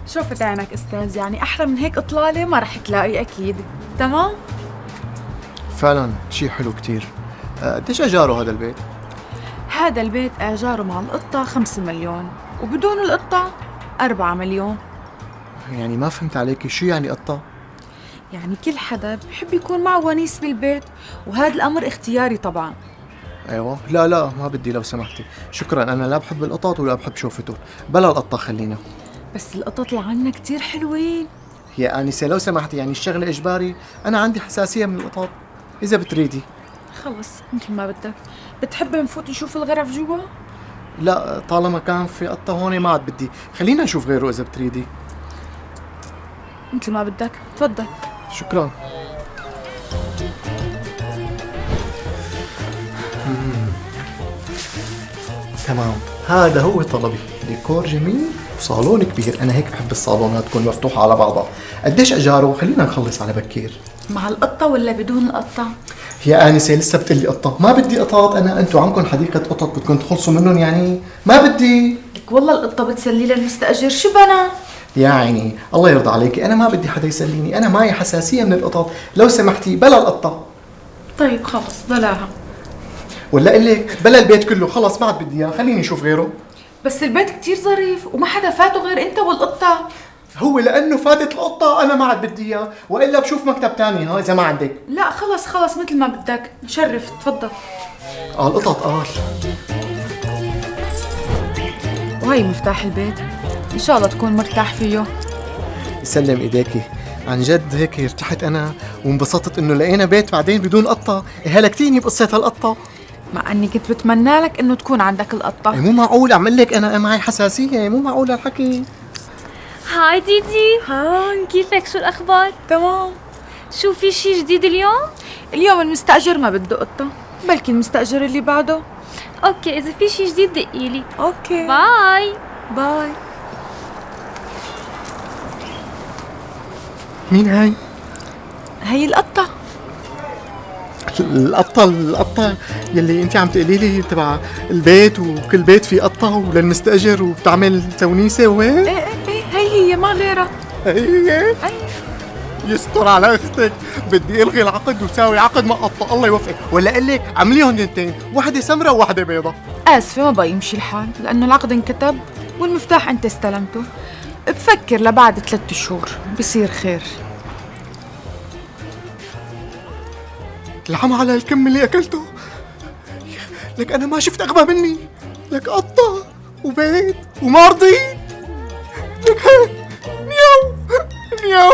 شوفت عينك استاذ، يعني احلى من هيك اطلالة ما رح تلاقي اكيد. تمام. فعلا شيء حلو كتير. قديش اجاره هذا البيت؟ هذا البيت اجاره مع القطة 5 مليون، وبدون القطة 4 مليون. يعني ما فهمت عليكي، شو يعني قطة؟ يعني كل حدا بحب يكون معه ونيس بالبيت، وهذا الامر اختياري طبعا. ايوه، لا ما بدي لو سمحتي، شكرا، انا لا بحب القطط ولا بحب شوفته، بلا القطة خلينا. بس القطط اللي عنا كتير حلوين. يا آنسة لو سمحتي، يعني الشغلة إجباري؟ أنا عندي حساسية من القطط. إذا بتريدي. خلص مثل ما بدك. بتحب نفوت نشوف الغرف جوا؟ لا، طالما كان في قطة هون ما عاد بدي، خلينا نشوف غيره إذا بتريدي. مثل ما بدك، تفضل. شكرا. تمام، هذا هو طلبي، ديكور جميل وصالون كبير. أنا هيك بحب الصالونات تكون مفتوحة على بعضها. قديش أجاره؟ خلينا نخلص على بكير. مع القطة ولا بدون القطة؟ يا آنسة لسه بتقلي قطة؟ ما بدي قطط أنا، أنتوا عندكم حديقة قطط بدكم تخلصوا منهم يعني؟ ما بدي. لك والله القطة بتسلي للمستأجر، شو بنا؟ يا عيني الله يرضى عليكي، أنا ما بدي حدا يسليني، أنا معي حساسية من القطط، لو سمحتي بلا القطة. طيب خلص بلاها. ولا أقول لك بلا البيت كله، خلص ما عاد بدي إياه، خليني أشوف غيره. بس البيت كتير ظريف وما حدا فاته غير انت والقطة. هو لأنه فاتت القطة أنا ما عاد بدي إياه، وإلا بشوف مكتب تاني ها إذا ما عندك. لا خلص مثل ما بدك، شرف تفضل. القطط وهي مفتاح البيت، ان شاء الله تكون مرتاح فيه. يسلم ايديكي، عن جد هيك ارتحت انا وانبسطت انه لقينا بيت بعدين بدون قطه. هلكتيني بقصه هالقطه. مع اني كنت بتمنى لك انه تكون عندك القطة. مو معقول اعمل لك، انا معي حساسيه، مو معقول هالحكي. هاي ديدي. هاي كيفك؟ شو الأخبار؟ تمام. شو في شي جديد اليوم؟ اليوم المستأجر ما بده قطة، بلكي المستأجر اللي بعده. اوكي، إذا في شي جديد دقيلي. اوكي باي. باي. مين هاي؟ هي القطة. القطه يلي انت عم تقولي لي تبع البيت، وكل بيت فيه قطه وللمستاجر وبتعمل تونيسه وهيك؟ ايه هي ما غيرها. هي يستر على اختك، بدي الغي العقد وساوي عقد مع قطه، الله يوفقك. ولا اقول لك عمليهم دنتين، وحده سمراء ووحده بيضة. آسفة ما بقى يمشي الحال، لأنه العقد انكتب والمفتاح أنت استلمته. بفكر لبعد 3 شهور بصير خير. العم على الكم اللي اكلته. لك انا ما شفت اغبى مني، لك قطه وبيت وما رضيت. لك مياو مياو.